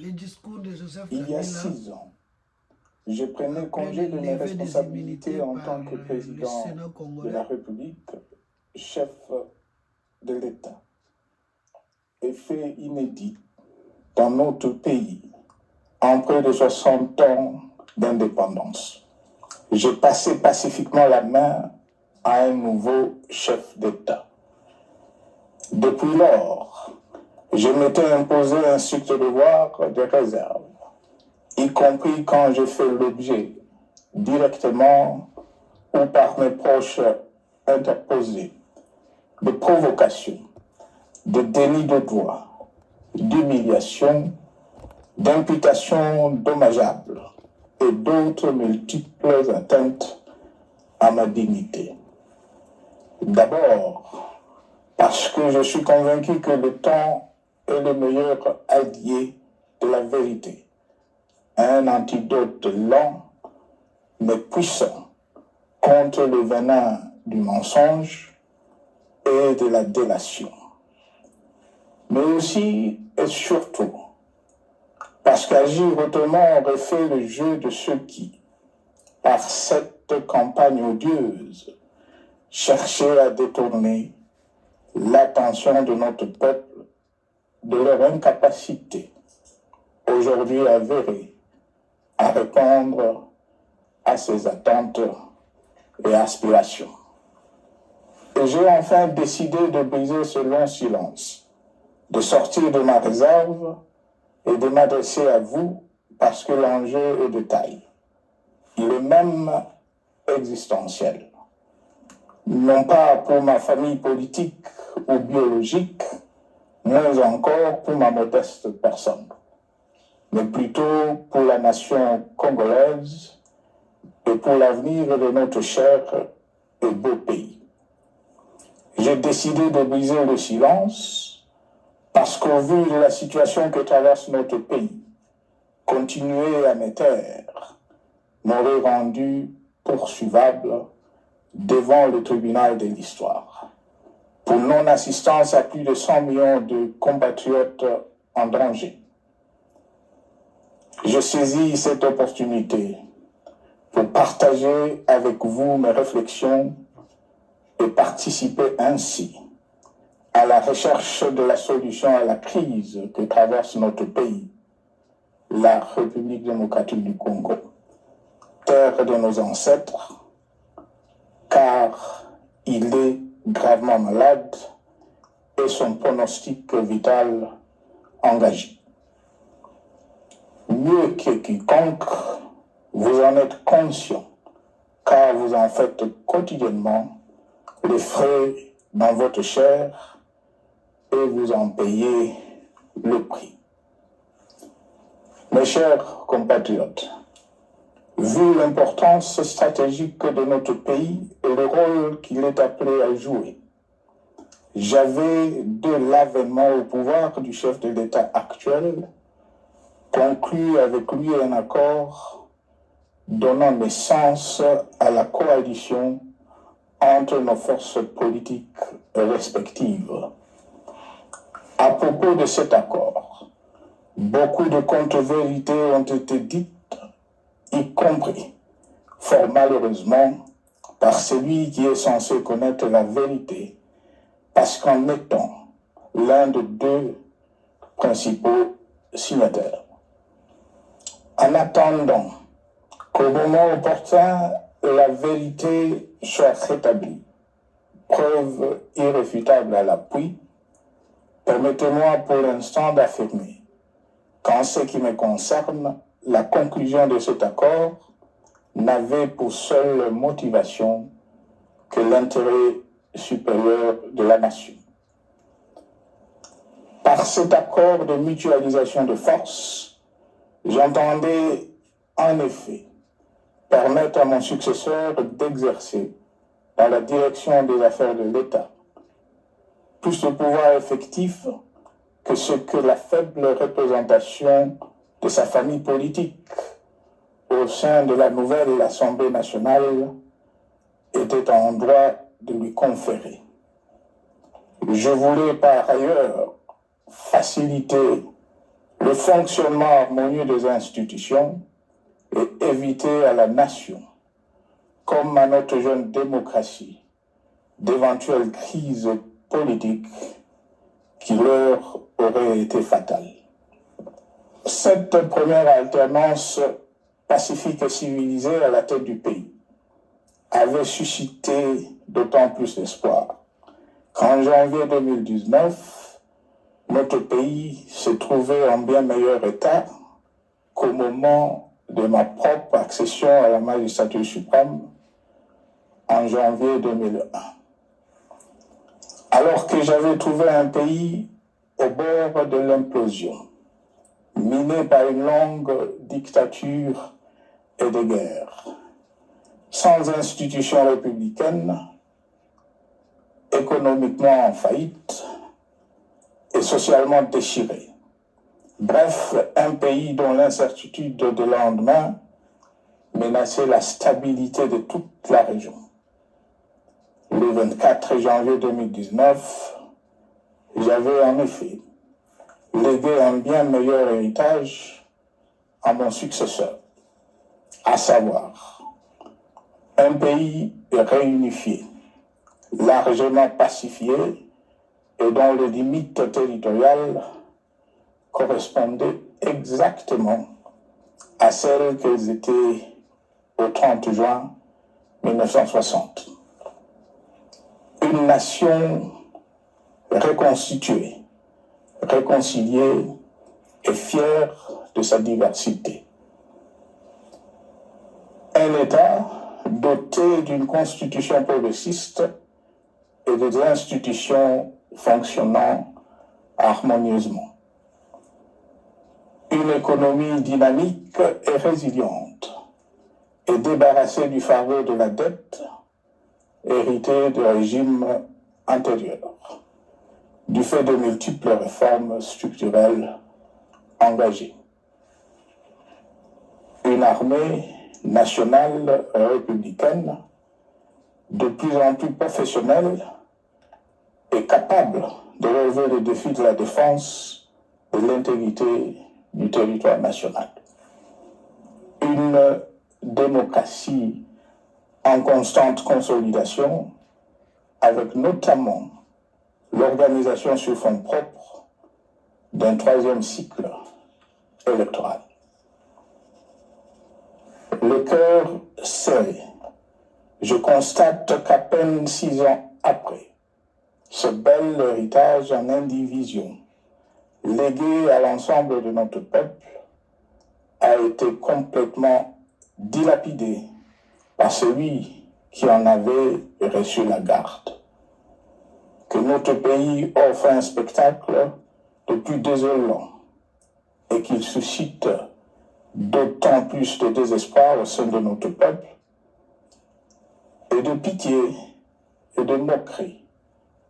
Le discours de Joseph Il y a Kabila, 6 ans, je prenais après congé le de mes lever des responsabilités immunités en par tant que le président Sénat de congolais, la République, chef de l'État. Et fait inédit dans notre pays, en près de 60 ans d'indépendance. J'ai passé pacifiquement la main à un nouveau chef d'État. Depuis lors, je m'étais imposé un strict devoir de réserve, y compris quand je fais l'objet, directement ou par mes proches interposés, de provocation, de déni de droit, d'humiliation, d'imputations dommageables et d'autres multiples atteintes à ma dignité. D'abord, parce que je suis convaincu que le temps est le meilleur allié de la vérité, un antidote lent mais puissant contre le venin du mensonge et de la délation. Mais aussi et surtout parce qu'agir autrement aurait fait le jeu de ceux qui, par cette campagne odieuse, cherchaient à détourner l'attention de notre peuple de leur incapacité, aujourd'hui avérée, à répondre à ses attentes et aspirations. Et j'ai enfin décidé de briser ce long silence, de sortir de ma réserve et de m'adresser à vous parce que l'enjeu est de taille. Il est même existentiel. Non pas pour ma famille politique ou biologique, moins encore pour ma modeste personne, mais plutôt pour la nation congolaise et pour l'avenir de notre cher et beau pays. J'ai décidé de briser le silence parce qu'au vu de la situation que traverse notre pays, continuer à me taire m'aurait rendu poursuivable devant le tribunal de l'histoire pour non-assistance à plus de 100 millions de compatriotes en danger. Je saisis cette opportunité pour partager avec vous mes réflexions et participer ainsi à la recherche de la solution à la crise que traverse notre pays, la République démocratique du Congo, terre de nos ancêtres, car il est gravement malade et son pronostic vital engagé. Mieux que quiconque, vous en êtes conscient, car vous en faites quotidiennement les frais dans votre chair et vous en payez le prix. Mes chers compatriotes, vu l'importance stratégique de notre pays et le rôle qu'il est appelé à jouer, j'avais, de l'avènement au pouvoir du chef de l'État actuel, conclu avec lui un accord donnant naissance à la coalition entre nos forces politiques respectives. À propos de cet accord, beaucoup de contre-vérités ont été dites, y compris, fort malheureusement, par celui qui est censé connaître la vérité, parce qu'en étant l'un des deux principaux signataires. En attendant qu'au moment opportun, la vérité soit rétablie, preuve irréfutable à l'appui, permettez-moi pour l'instant d'affirmer qu'en ce qui me concerne, la conclusion de cet accord n'avait pour seule motivation que l'intérêt supérieur de la nation. Par cet accord de mutualisation de forces, j'entendais en effet permettre à mon successeur d'exercer dans la direction des affaires de l'État plus de pouvoir effectif que ce que la faible représentation de sa famille politique au sein de la nouvelle Assemblée nationale était en droit de lui conférer. Je voulais par ailleurs faciliter le fonctionnement harmonieux des institutions et éviter à la nation, comme à notre jeune démocratie, d'éventuelles crises politiques qui leur auraient été fatales. Cette première alternance pacifique et civilisée à la tête du pays avait suscité d'autant plus d'espoir qu'en janvier 2019, notre pays se trouvait en bien meilleur état qu'au moment de ma propre accession à la magistrature suprême en janvier 2001. Alors que j'avais trouvé un pays au bord de l'implosion, miné par une longue dictature et des guerres, sans institutions républicaines, économiquement en faillite et socialement déchiré. Bref, un pays dont l'incertitude de lendemain menaçait la stabilité de toute la région. Le 24 janvier 2019, j'avais en effet légué un bien meilleur héritage à mon successeur, à savoir un pays réunifié, largement pacifié et dont les limites territoriales correspondaient exactement à celles qu'elles étaient au 30 juin 1960. Une nation reconstituée, réconciliée et fière de sa diversité. Un État doté d'une constitution progressiste et des institutions fonctionnant harmonieusement. Une économie dynamique et résiliente et débarrassée du fardeau de la dette hérité du régime antérieur, du fait de multiples réformes structurelles engagées. Une armée nationale républicaine de plus en plus professionnelle et capable de relever les défis de la défense de l'intégrité du territoire national. Une démocratie en constante consolidation, avec notamment l'organisation sur fonds propres d'un troisième cycle électoral. Le cœur serré, je constate qu'à peine 6 ans après, ce bel héritage en indivision, légué à l'ensemble de notre peuple, a été complètement dilapidé par celui qui en avait reçu la garde. Que notre pays offre un spectacle de plus désolant et qu'il suscite d'autant plus de désespoir au sein de notre peuple et de pitié et de moquerie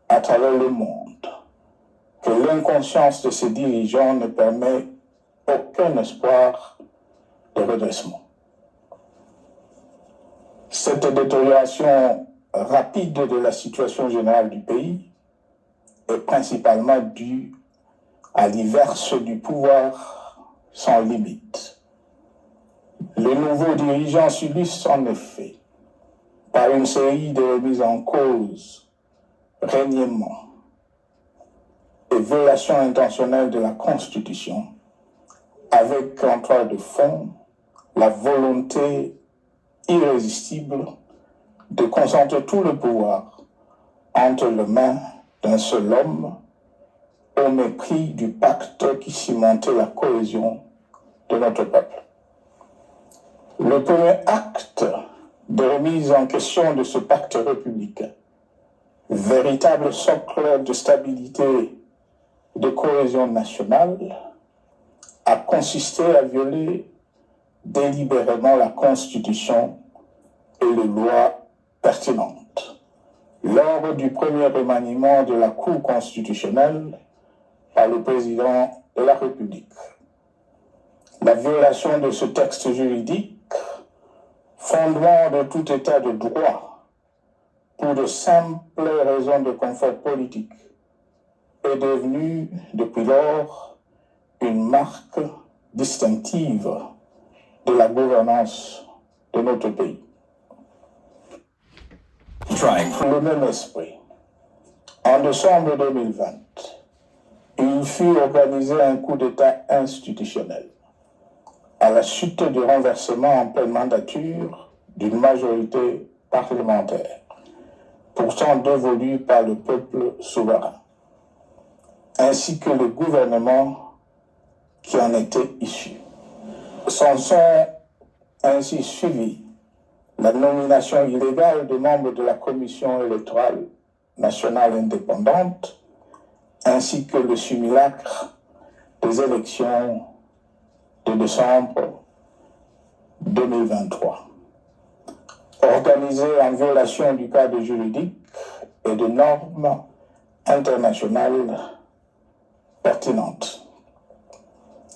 à travers le monde, que l'inconscience de ses dirigeants ne permet aucun espoir de redressement. Cette détérioration rapide de la situation générale du pays est principalement due à l'inverse du pouvoir sans limite. Les nouveaux dirigeants subissent en effet, par une série de remises en cause, reniements et violations intentionnelles de la Constitution, avec en toile de fond la volonté irrésistible de concentrer tout le pouvoir entre les mains d'un seul homme, au mépris du pacte qui cimentait la cohésion de notre peuple. Le premier acte de remise en question de ce pacte républicain, véritable socle de stabilité et de cohésion nationale, a consisté à violer délibérément la Constitution et les lois pertinentes lors du premier remaniement de la Cour constitutionnelle par le président de la République. La violation de ce texte juridique, fondement de tout état de droit, pour de simples raisons de confort politique, est devenue, depuis lors, une marque distinctive de la gouvernance de notre pays. Pour le même esprit, en décembre 2020, il fut organisé un coup d'État institutionnel à la suite du renversement en pleine mandature d'une majorité parlementaire, pourtant dévolue par le peuple souverain, ainsi que le gouvernement qui en était issu. S'en sont ainsi suivis la nomination illégale de membres de la Commission électorale nationale indépendante, ainsi que le simulacre des élections de décembre 2023, organisé en violation du cadre juridique et de normes internationales pertinentes,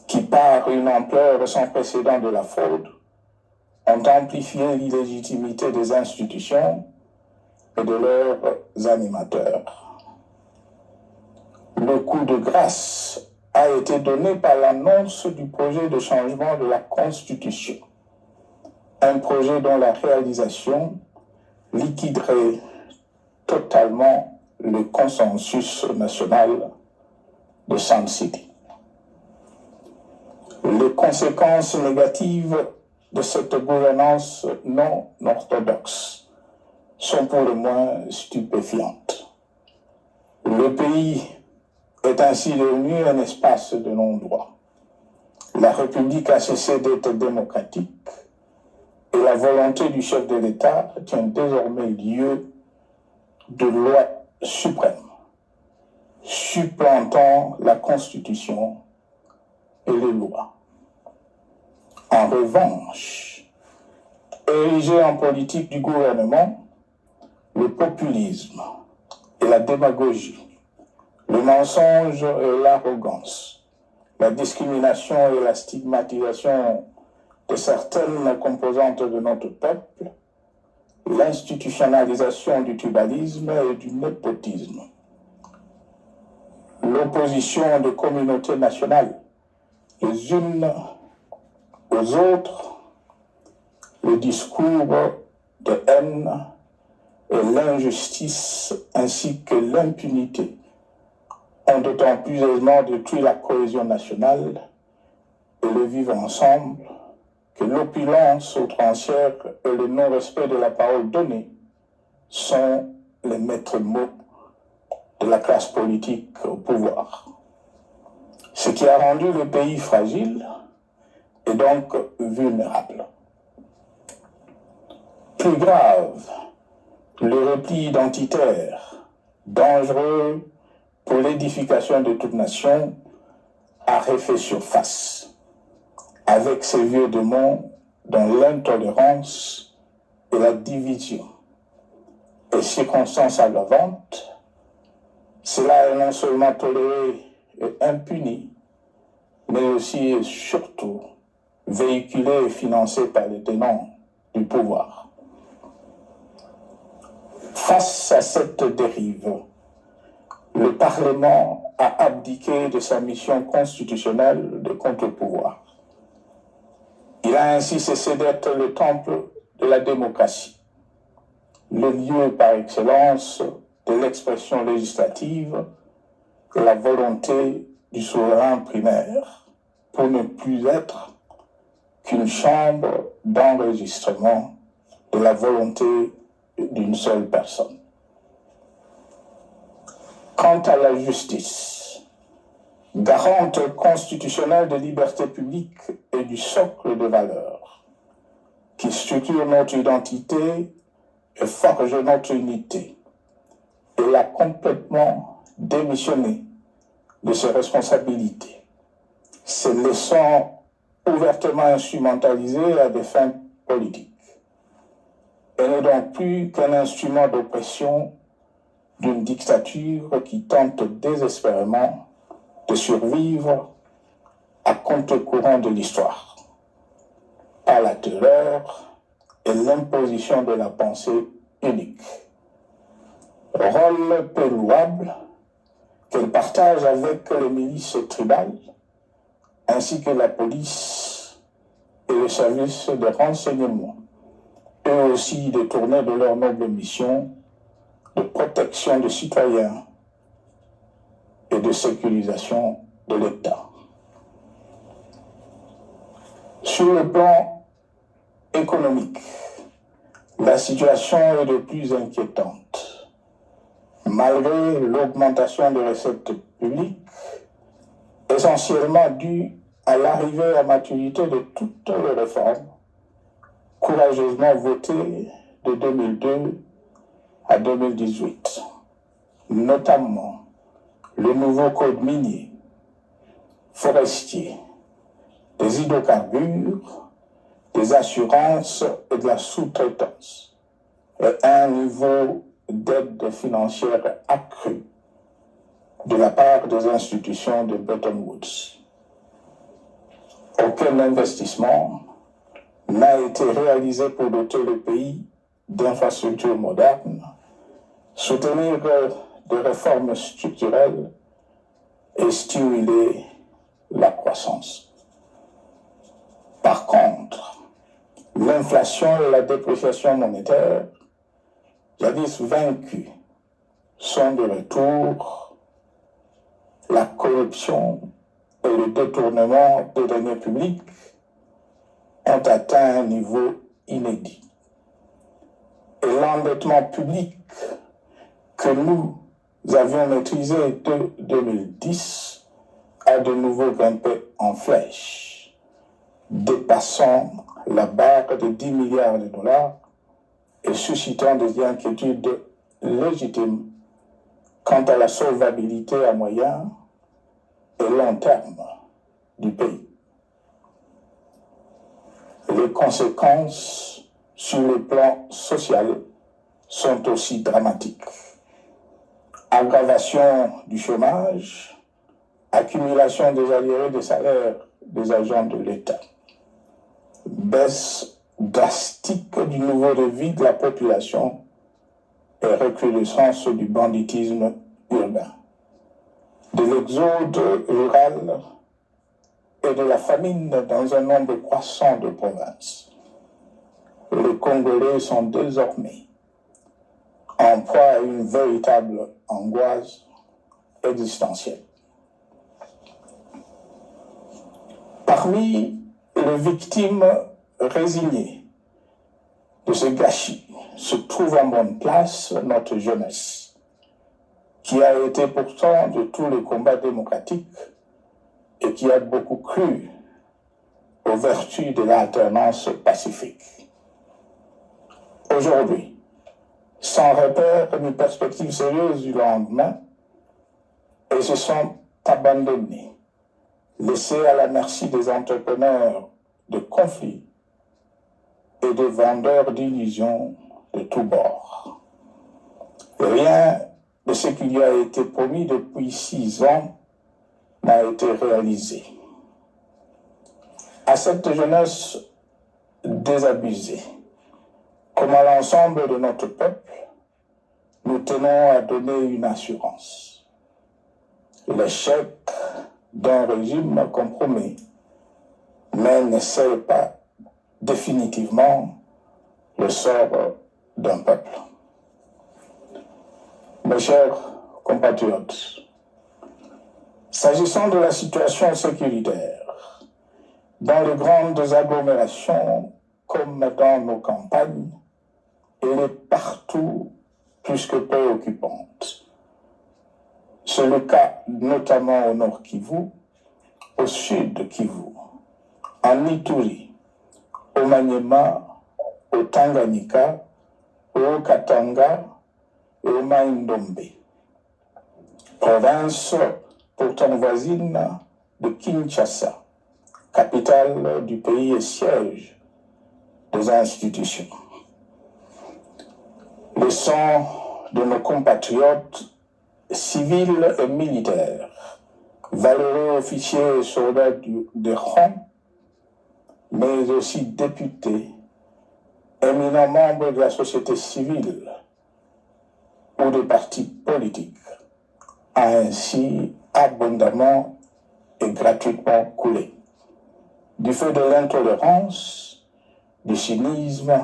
qui, par une ampleur sans précédent de la fraude, ont amplifié l'illégitimité des institutions et de leurs animateurs. Le coup de grâce a été donné par l'annonce du projet de changement de la Constitution, un projet dont la réalisation liquiderait totalement le consensus national de Sun City. Les conséquences négatives de cette gouvernance non orthodoxe sont pour le moins stupéfiantes. Le pays est ainsi devenu un espace de non-droit. La République a cessé d'être démocratique et la volonté du chef de l'État tient désormais lieu de loi suprême, supplantant la Constitution et les lois. En revanche, érigé en politique du gouvernement, le populisme et la démagogie, le mensonge et l'arrogance, la discrimination et la stigmatisation de certaines composantes de notre peuple, l'institutionnalisation du tribalisme et du népotisme, l'opposition de communautés nationales les unes aux autres, le discours de haine et l'injustice ainsi que l'impunité ont d'autant plus aisément détruit la cohésion nationale et le vivre ensemble que l'opulence outrancière et le non-respect de la parole donnée sont les maîtres mots de la classe politique au pouvoir. Ce qui a rendu le pays fragile et donc vulnérable. Plus grave, le repli identitaire, dangereux pour l'édification de toute nation, a refait surface, avec ses vieux démons dans l'intolérance et la division. Et circonstance aggravante, cela est non seulement toléré et impuni, mais aussi et surtout véhiculé et financé par les tenants du pouvoir. Face à cette dérive, le Parlement a abdiqué de sa mission constitutionnelle de contre-pouvoir. Il a ainsi cessé d'être le temple de la démocratie, le lieu par excellence de l'expression législative de la volonté du souverain primaire, pour ne plus être qu'une chambre d'enregistrement de la volonté d'une seule personne. Quant à la justice, garante constitutionnelle des libertés publiques et du socle de valeurs, qui structure notre identité et forge notre unité, elle a complètement démissionné de ses responsabilités, se laissant ouvertement instrumentalisée à des fins politiques. Elle n'est donc plus qu'un instrument d'oppression d'une dictature qui tente désespérément de survivre à contre-courant de l'histoire, par la terreur et l'imposition de la pensée unique. Rôle peu louable qu'elle partage avec les milices tribales ainsi que la police et les services de renseignement, eux aussi détournés de leur noble mission de protection des citoyens et de sécurisation de l'État. Sur le plan économique, la situation est de plus inquiétante. Malgré l'augmentation des recettes publiques, essentiellement due à l'arrivée à maturité de toutes les réformes courageusement votées de 2002 à 2018, notamment le nouveau code minier, forestier, des hydrocarbures, des assurances et de la sous-traitance, et un niveau d'aide financière accru de la part des institutions de Bretton Woods. Aucun investissement n'a été réalisé pour doter le pays d'infrastructures modernes, soutenir des réformes structurelles et stimuler la croissance. Par contre, l'inflation et la dépréciation monétaire, jadis vaincues, sont de retour. La corruption et le détournement des deniers publics ont atteint un niveau inédit. Et l'endettement public que nous avions maîtrisé de 2010 a de nouveau grimpé en flèche, dépassant la barre de 10 milliards de dollars et suscitant des inquiétudes légitimes quant à la solvabilité à moyen et long terme du pays. Les conséquences sur le plan social sont aussi dramatiques. Aggravation du chômage, accumulation des arriérés des salaires des agents de l'État, baisse drastique du niveau de vie de la population et recrudescence du banditisme urbain, de l'exode rural et de la famine dans un nombre croissant de provinces. Les Congolais sont désormais en proie à une véritable angoisse existentielle. Parmi les victimes résignées de ce gâchis se trouve en bonne place notre jeunesse, qui a été pourtant de tous les combats démocratiques et qui a beaucoup cru aux vertus de l'alternance pacifique. Aujourd'hui, sans repère ni perspective sérieuse du lendemain, ils se sont abandonnés, laissés à la merci des entrepreneurs de conflits et des vendeurs d'illusions de tous bords. Rien de ce qui lui a été promis depuis 6 ans n'a été réalisé. À cette jeunesse désabusée, comme à l'ensemble de notre peuple, nous tenons à donner une assurance. L'échec d'un régime compromet, mais ne scelle pas définitivement le sort d'un peuple. Mes chers compatriotes, s'agissant de la situation sécuritaire, dans les grandes agglomérations comme dans nos campagnes, elle est partout plus que préoccupante. C'est le cas notamment au nord Kivu, au sud Kivu, en Ituri, au Maniema, au Tanganyika, au Katanga et au Maïndombe, province pourtant voisine de Kinshasa, capitale du pays et siège des institutions. Le sang de nos compatriotes civils et militaires, valeureux officiers et soldats de rang, mais aussi députés, éminents membres de la société civile ou des partis politiques, a ainsi abondamment et gratuitement coulé. du fait de l'intolérance, du cynisme,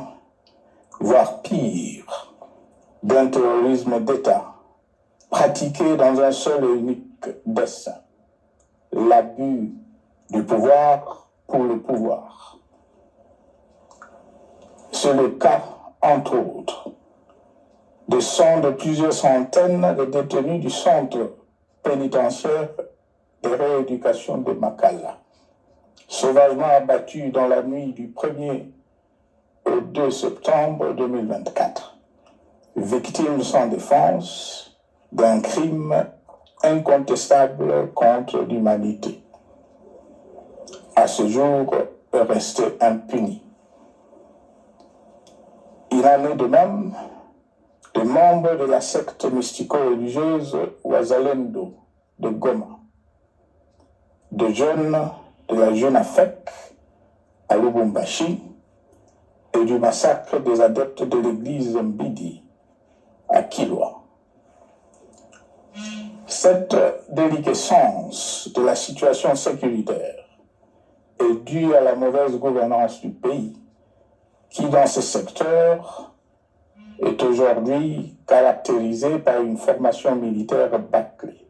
voire pire, d'un terrorisme d'État, pratiqué dans un seul et unique dessein, l'abus du pouvoir pour le pouvoir. C'est le cas, entre autres, des sons de plusieurs centaines de détenus du centre pénitentiaire et rééducation de Makala, sauvagement abattus dans la nuit du 1er au 2 septembre 2024, victimes sans défense d'un crime incontestable contre l'humanité, à ce jour resté impuni. Il en est de même des membres de la secte mystico-religieuse Wazalendo de Goma, de jeunes de la jeune AFEC à Lubumbashi et du massacre des adeptes de l'église Mbidi à Kilwa. Cette déliquescence de la situation sécuritaire est due à la mauvaise gouvernance du pays, qui dans ce secteur est aujourd'hui caractérisé par une formation militaire bâclée,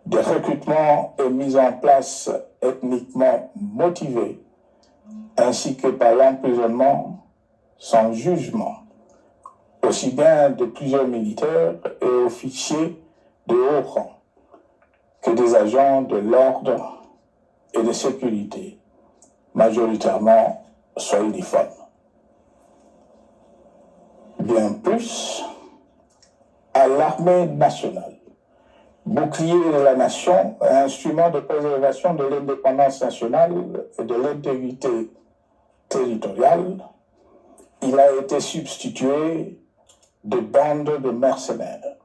des recrutements et mises en place ethniquement motivés, ainsi que par l'emprisonnement sans jugement, aussi bien de plusieurs militaires et officiers de haut rang que des agents de l'ordre et de sécurité, majoritairement swahiliphones. Bien plus, à l'armée nationale, bouclier de la nation, instrument de préservation de l'indépendance nationale et de l'intégrité territoriale, il a été substitué de bandes de mercenaires,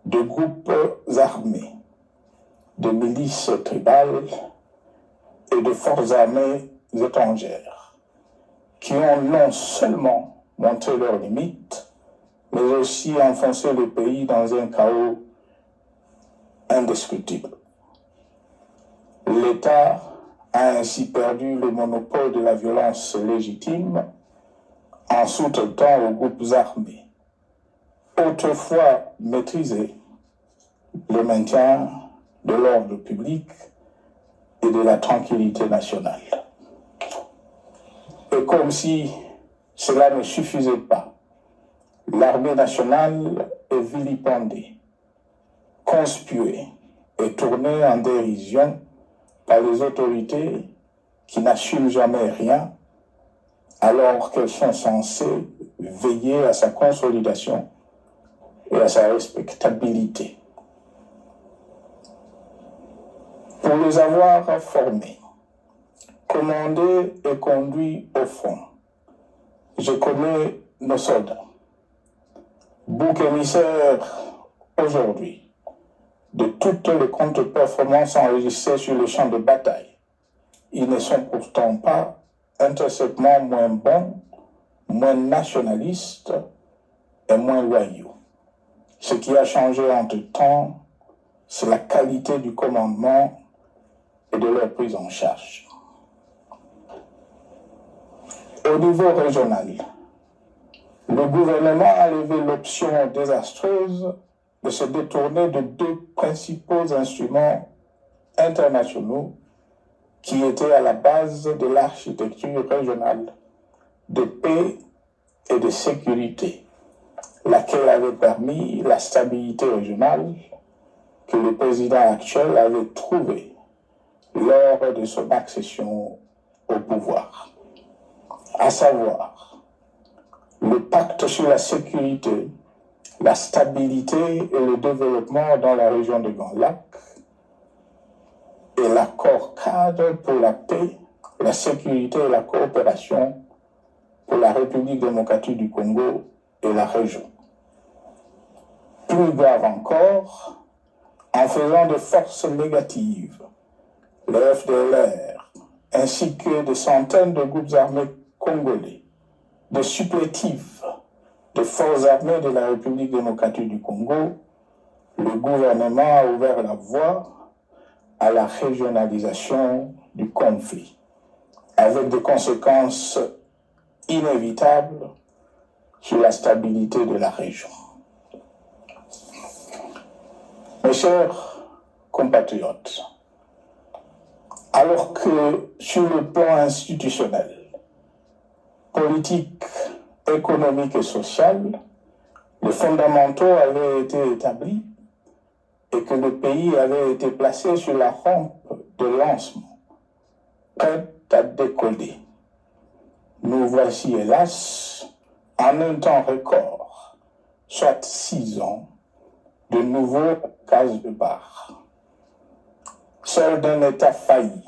de groupes armés, de milices tribales et de forces armées étrangères, qui ont non seulement montré leurs limites, mais aussi enfoncé le pays dans un chaos indescriptible. L'État a ainsi perdu le monopole de la violence légitime en sous-traitant aux groupes armés, autrefois maîtrisés, le maintien de l'ordre public et de la tranquillité nationale. Et comme si cela ne suffisait pas, l'armée nationale est vilipendée, conspuée et tournée en dérision par les autorités qui n'assument jamais rien, alors qu'elles sont censées veiller à sa consolidation et à sa respectabilité. Pour les avoir formés, commandés et conduits au front, je connais nos soldats, bouc émissaires aujourd'hui de toutes les contre-performances enregistrées sur le champ de bataille. Ils ne sont pourtant pas intrinsèquement moins bons, moins nationalistes et moins loyaux. Ce qui a changé entre-temps, c'est la qualité du commandement et de leur prise en charge. Au niveau régional, le gouvernement a levé l'option désastreuse de se détourner de deux principaux instruments internationaux qui étaient à la base de l'architecture régionale de paix et de sécurité, laquelle avait permis la stabilité régionale que le président actuel avait trouvée lors de son accession au pouvoir, à savoir le pacte sur la sécurité, la stabilité et le développement dans la région de Grand Lac et l'accord cadre pour la paix, la sécurité et la coopération pour la République démocratique du Congo et la région. Plus grave encore, en faisant de forces négatives, le FDLR, ainsi que des centaines de groupes armés congolais, de supplétifs de forces armées de la République démocratique du Congo, le gouvernement a ouvert la voie à la régionalisation du conflit. avec des conséquences inévitables sur la stabilité de la région. Mes chers compatriotes, alors que sur le plan institutionnel, politique, économique et social, les fondamentaux avaient été établis et que le pays avait été placé sur la rampe de lancement, prêt à décoller. Nous voici, hélas, en un temps record, soit 6 ans, de nouveau case de barre. Seul d'un État failli,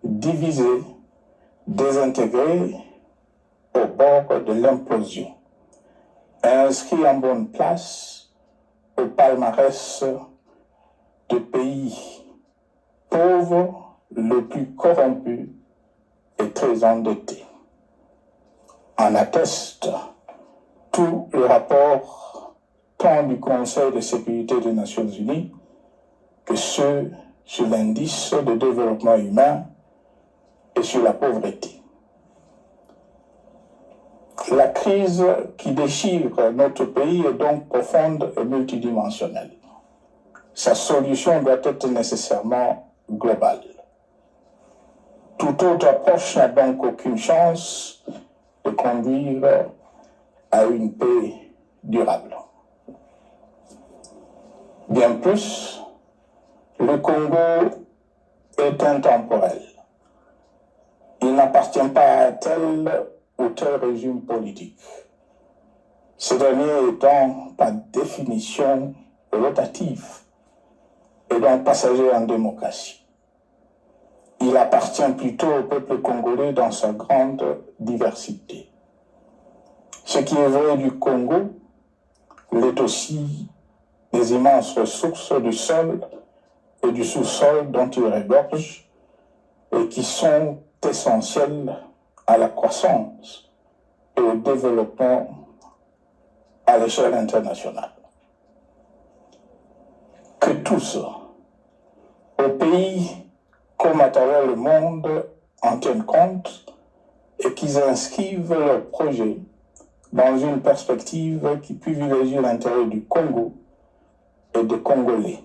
divisé, désintégré, au bord de l'implosion, inscrit en bonne place au palmarès de pays pauvres, le plus corrompu et très endetté. En atteste tout le rapport tant du Conseil de sécurité des Nations Unies que ceux sur l'indice de développement humain et sur la pauvreté. La crise qui déchire notre pays est donc profonde et multidimensionnelle. Sa solution doit être nécessairement globale. Toute autre approche n'a donc aucune chance de conduire à une paix durable. Bien plus, le Congo est intemporel. Il n'appartient pas à tel ou tel régime politique. Ce dernier étant par définition rotatif et donc passager en démocratie. Il appartient plutôt au peuple congolais dans sa grande diversité. Ce qui est vrai du Congo l'est aussi des immenses ressources du sol et du sous-sol dont il regorge et qui sont essentielles à la croissance et au développement à l'échelle internationale. Que tous, au pays comme à travers le monde, en tiennent compte et qu'ils inscrivent leurs projets dans une perspective qui privilégie l'intérêt du Congo et des Congolais,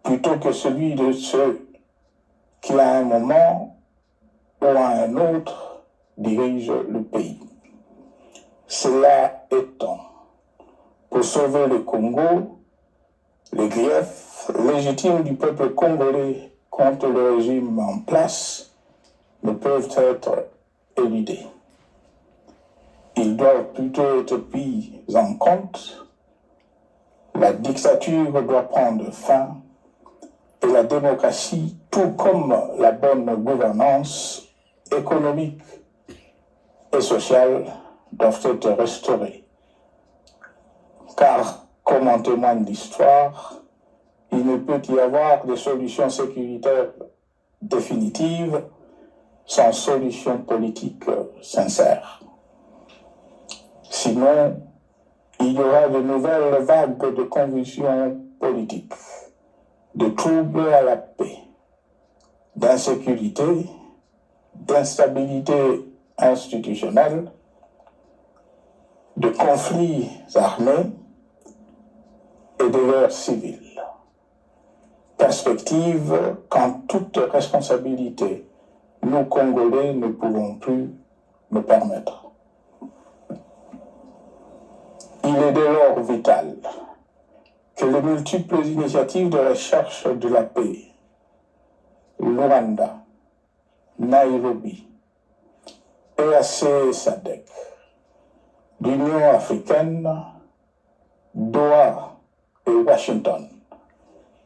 plutôt que celui de ceux qui, à un moment ou à un autre, dirigent le pays. Cela étant, pour sauver le Congo, les griefs légitimes du peuple congolais contre le régime en place ne peuvent être éludés. Ils doivent plutôt être pris en compte. La dictature doit prendre fin et la démocratie, tout comme la bonne gouvernance économique et sociale, doivent être restaurées. Car, comme en témoigne l'histoire, il ne peut y avoir de solution sécuritaire définitive sans solution politique sincère. Sinon, il y aura de nouvelles vagues de convulsions politiques, de troubles à la paix, d'insécurité, d'instabilité institutionnelle, de conflits armés et de guerres civiles. Perspective qu'en toute responsabilité, nous Congolais ne pouvons plus nous permettre. Il est dès lors vital que les multiples initiatives de recherche de la paix, Luanda, Nairobi, EAC et SADC, l'Union africaine, Doha et Washington,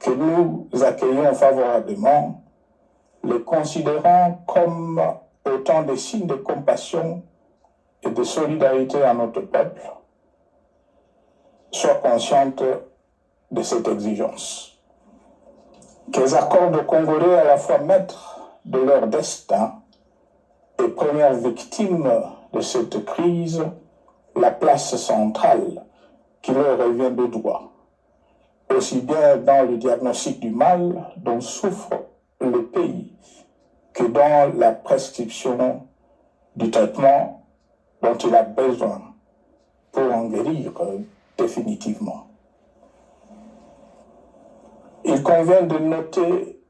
que nous accueillons favorablement, les considérant comme autant de signes de compassion et de solidarité à notre peuple, soient conscientes de cette exigence. Qu'elles accordent aux Congolais à la fois maîtres de leur destin et premières victimes de cette crise la place centrale qui leur revient de droit, aussi bien dans le diagnostic du mal dont souffre le pays que dans la prescription du traitement dont il a besoin pour en guérir définitivement. Il convient de noter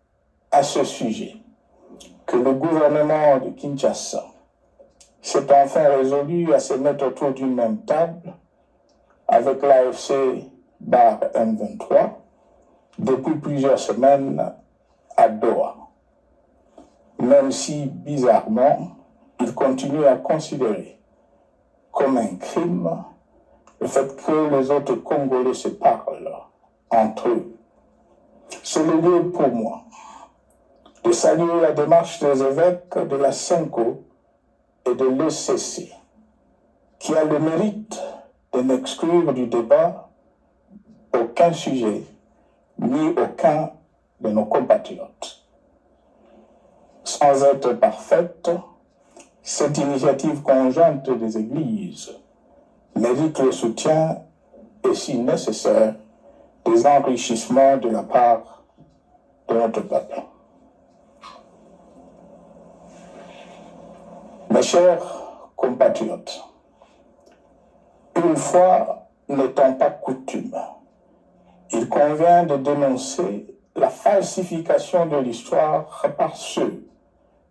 à ce sujet que le gouvernement de Kinshasa s'est enfin résolu à se mettre autour d'une même table avec l'AFC bar M23 depuis plusieurs semaines à Doha. Même si, bizarrement, il continue à considérer comme un crime le fait que les autres Congolais se parlent entre eux. C'est le lieu pour moi de saluer la démarche des évêques de la CENCO et de l'ECC, qui a le mérite de n'exclure du débat aucun sujet, ni aucun de nos compatriotes. Sans être parfaite, cette initiative conjointe des Églises mérite le soutien et, si nécessaire, des enrichissements de la part de notre peuple. Mes chers compatriotes, une fois n'étant pas coutume, il convient de dénoncer la falsification de l'histoire par ceux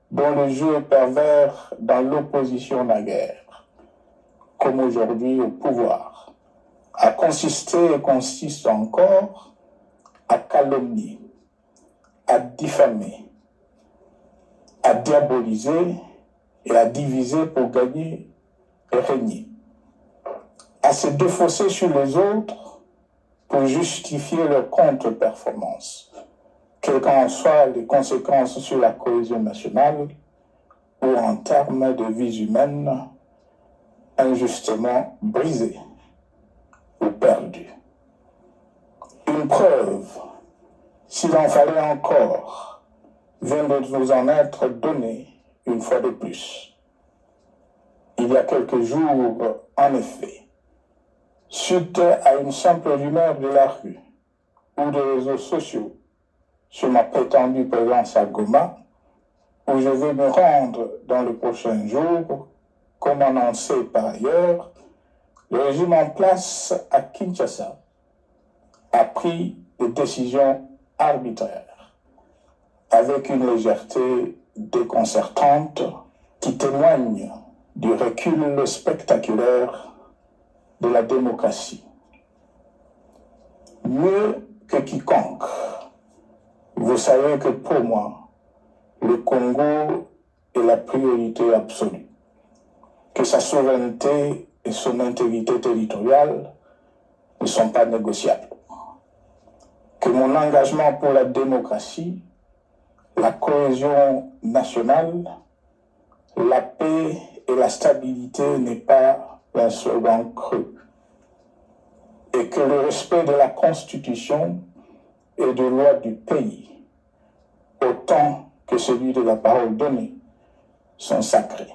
dont le jeu pervers dans l'opposition naguère, comme aujourd'hui au pouvoir, a consisté et consiste encore à calomnier, à diffamer, à diaboliser et à diviser pour gagner et régner, à se défausser sur les autres pour justifier leur contre-performance, quelles qu'en soient les conséquences sur la cohésion nationale ou en termes de vies humaines injustement brisées ou perdues. Une preuve, s'il en fallait encore, vient de nous en être donnée une fois de plus. Il y a quelques jours, en effet, suite à une simple rumeur de la rue ou des réseaux sociaux sur ma prétendue présence à Goma, où je vais me rendre dans le prochain jour, comme annoncé par ailleurs, le régime en place à Kinshasa a pris des décisions arbitraires, avec une légèreté déconcertante qui témoigne du recul spectaculaire de la démocratie. Mieux que quiconque, vous savez que pour moi, le Congo est la priorité absolue, que sa souveraineté et son intégrité territoriale ne sont pas négociables, que mon engagement pour la démocratie, la cohésion nationale, la paix et la stabilité n'est pas un slogan creux, et que le respect de la Constitution et de loi du pays, autant que celui de la parole donnée, sont sacrés.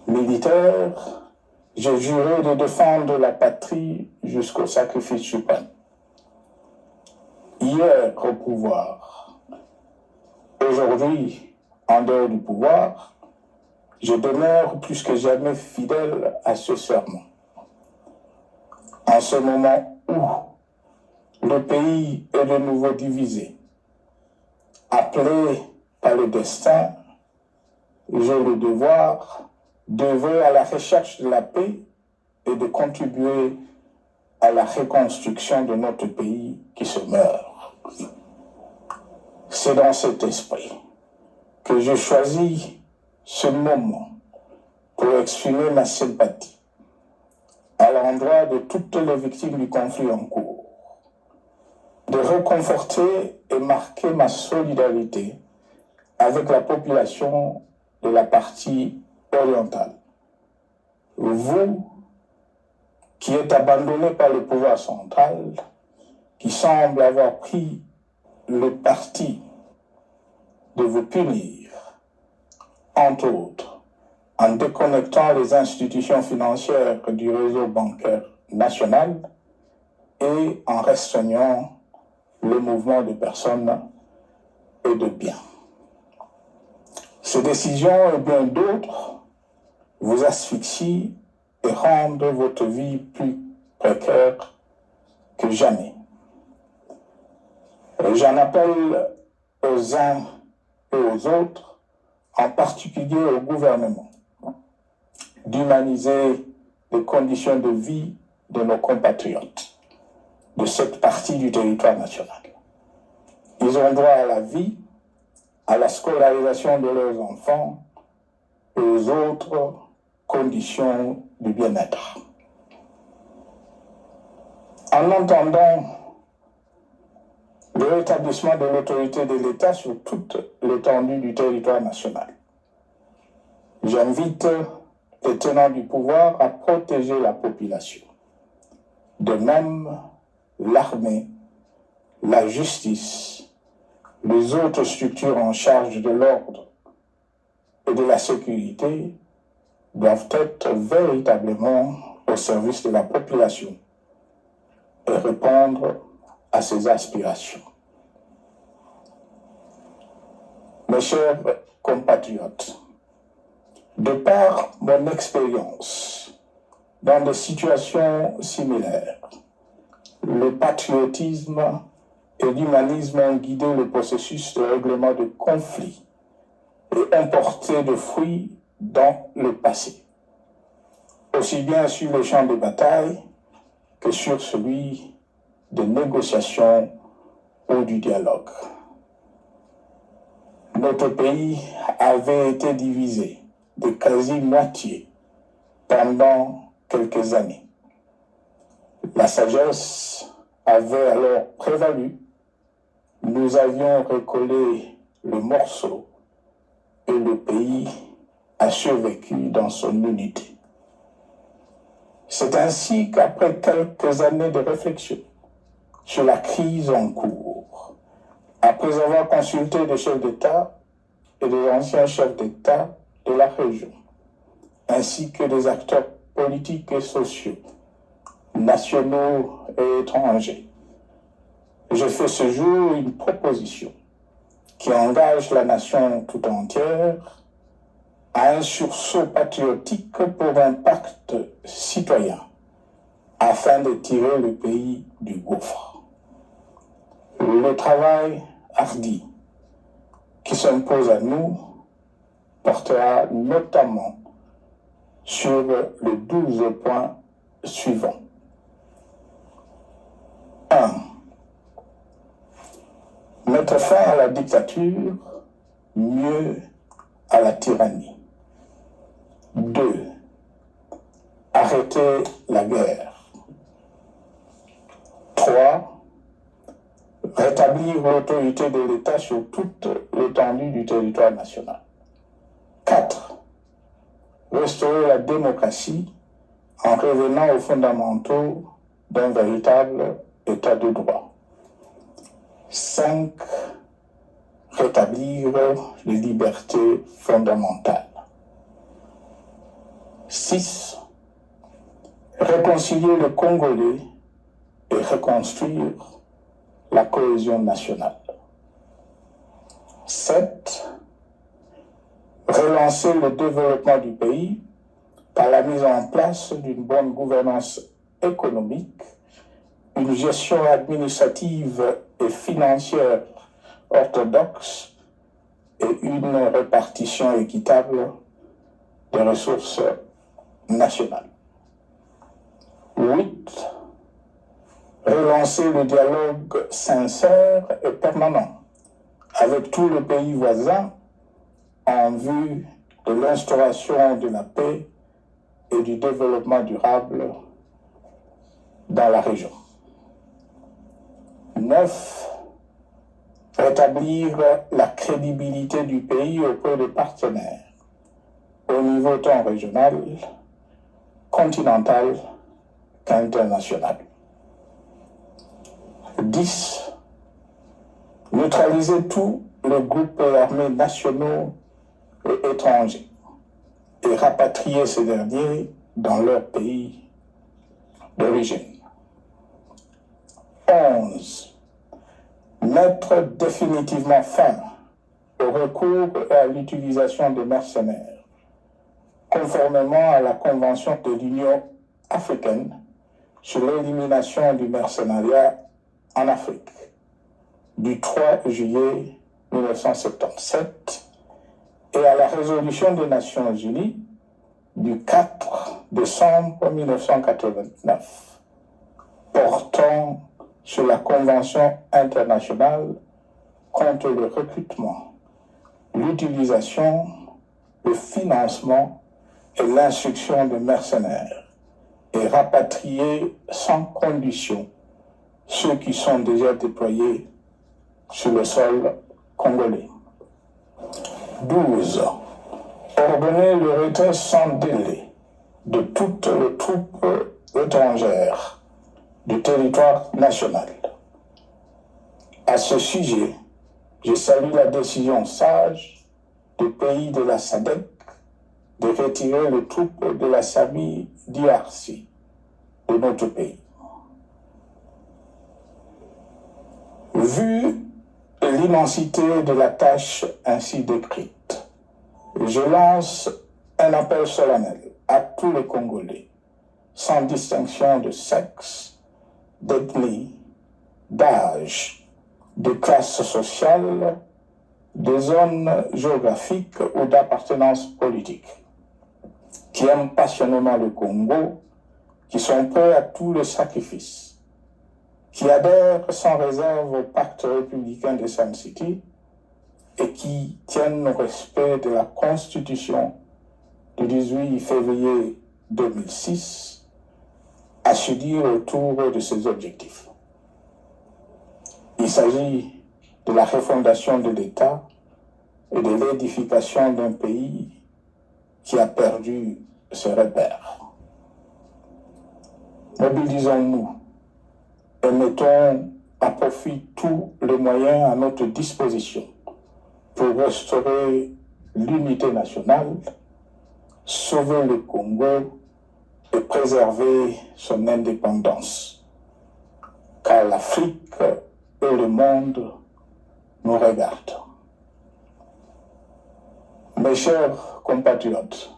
Militaire, j'ai juré de défendre la patrie jusqu'au sacrifice suprême. Hier au pouvoir, aujourd'hui en dehors du pouvoir, je demeure plus que jamais fidèle à ce serment. En ce moment où le pays est de nouveau divisé, appelé par le destin, j'ai le devoir d'œuvrer à la recherche de la paix et de contribuer à la reconstruction de notre pays qui se meurt. C'est dans cet esprit que j'ai choisi ce moment pour exprimer ma sympathie à l'endroit de toutes les victimes du conflit en cours, de réconforter et marquer ma solidarité avec la population de la partie orientale. Vous, qui êtes abandonnés par le pouvoir central, qui semble avoir pris le parti de vous punir, entre autres, en déconnectant les institutions financières du réseau bancaire national et en restreignant le mouvement de personnes et de biens. Ces décisions et bien d'autres vous asphyxient et rendent votre vie plus précaire que jamais. J'en appelle aux uns et aux autres, en particulier au gouvernement, d'humaniser les conditions de vie de nos compatriotes de cette partie du territoire national. Ils ont droit à la vie, à la scolarisation de leurs enfants et aux autres conditions de bien-être. En entendant le rétablissement de l'autorité de l'État sur toute l'étendue du territoire national, j'invite les tenants du pouvoir à protéger la population. De même, l'armée, la justice, les autres structures en charge de l'ordre et de la sécurité doivent être véritablement au service de la population et répondre à ses aspirations. Mes chers compatriotes, de par mon expérience dans des situations similaires, le patriotisme et l'humanisme ont guidé le processus de règlement de conflits et ont porté de fruits dans le passé, aussi bien sur le champ de bataille que sur celui de négociation ou du dialogue. Notre pays avait été divisé de quasi-moitié pendant quelques années. La sagesse avait alors prévalu. Nous avions recollé le morceau et le pays a survécu dans son unité. C'est ainsi qu'après quelques années de réflexion sur la crise en cours, après avoir consulté des chefs d'État et des anciens chefs d'État de la région, ainsi que des acteurs politiques et sociaux, nationaux et étrangers, je fais ce jour une proposition qui engage la nation tout entière à un sursaut patriotique pour un pacte citoyen afin de tirer le pays du gouffre. Le travail hardi qui s'impose à nous portera notamment sur les 12 points suivants. 1. Mettre fin à la dictature, mieux à la tyrannie. 2. Arrêter la guerre. 3. Rétablir l'autorité de l'État sur toute l'étendue du territoire national. 4. Restaurer la démocratie en revenant aux fondamentaux d'un véritable État de droit. 5. Rétablir les libertés fondamentales. 6. Réconcilier le Congolais et reconstruire la cohésion nationale. 7. Relancer le développement du pays par la mise en place d'une bonne gouvernance économique, une gestion administrative et financière orthodoxe et une répartition équitable des ressources nationales. 8. Relancer le dialogue sincère et permanent avec tous les pays voisins en vue de l'instauration de la paix et du développement durable dans la région. 9. Rétablir la crédibilité du pays auprès des partenaires au niveau tant régional, continental qu'international. 10. Neutraliser tous les groupes armés nationaux et étrangers et rapatrier ces derniers dans leur pays d'origine. 11. Mettre définitivement fin au recours et à l'utilisation des mercenaires, conformément à la Convention de l'Union africaine sur l'élimination du mercenariat en Afrique du 3 juillet 1977 et à la résolution des Nations Unies du 4 décembre 1989 portant sur la Convention internationale contre le recrutement, l'utilisation, le financement et l'instruction de mercenaires et rapatrier sans condition ceux qui sont déjà déployés sur le sol congolais. 12. Ordonner le retrait sans délai de toutes les troupes étrangères du territoire national. À ce sujet, je salue la décision sage des pays de la SADC de retirer les troupes de la SAMI DRC de notre pays. Vu l'immensité de la tâche ainsi décrite, je lance un appel solennel à tous les Congolais, sans distinction de sexe, d'ethnie, d'âge, de classe sociale, de zone géographique ou d'appartenance politique, qui aiment passionnément le Congo, qui sont prêts à tous les sacrifices, qui adhèrent sans réserve au pacte républicain de Sun City et qui tiennent au respect de la Constitution du 18 février 2006, à se dire autour de ces objectifs. Il s'agit de la refondation de l'État et de l'édification d'un pays qui a perdu ses repères. Mobilisons-nous et mettons à profit tous les moyens à notre disposition pour restaurer l'unité nationale, sauver le Congo et préserver son indépendance. Car l'Afrique et le monde nous regardent. Mes chers compatriotes,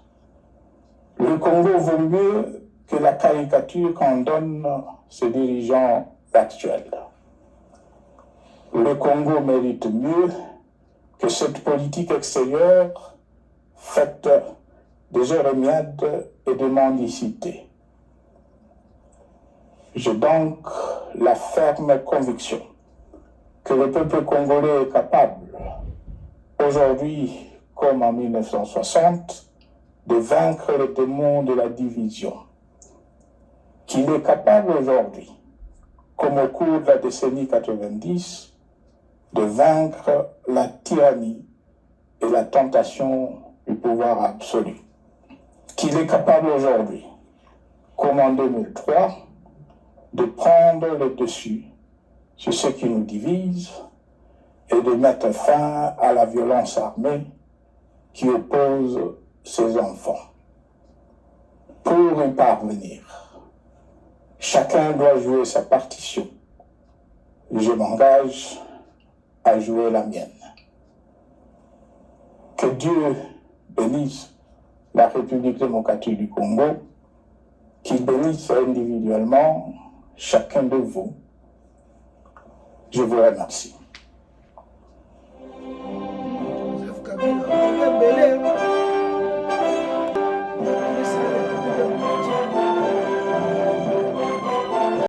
le Congo vaut mieux que la caricature qu'en donnent ses dirigeants actuels. Le Congo mérite mieux que cette politique extérieure faite de jérémiades et de mendicité. J'ai donc la ferme conviction que le peuple congolais est capable, aujourd'hui comme en 1960, de vaincre le démon de la division, qu'il est capable aujourd'hui, comme au cours de la décennie 90, de vaincre la tyrannie et la tentation du pouvoir absolu, qu'il est capable aujourd'hui, comme en 2003, de prendre le dessus sur ce qui nous divise et de mettre fin à la violence armée qui oppose ses enfants. Pour y parvenir, chacun doit jouer sa partition. Je m'engage à jouer la mienne. Que Dieu bénisse la République démocratique du Congo, qu'il bénisse individuellement chacun de vous. Je vous remercie.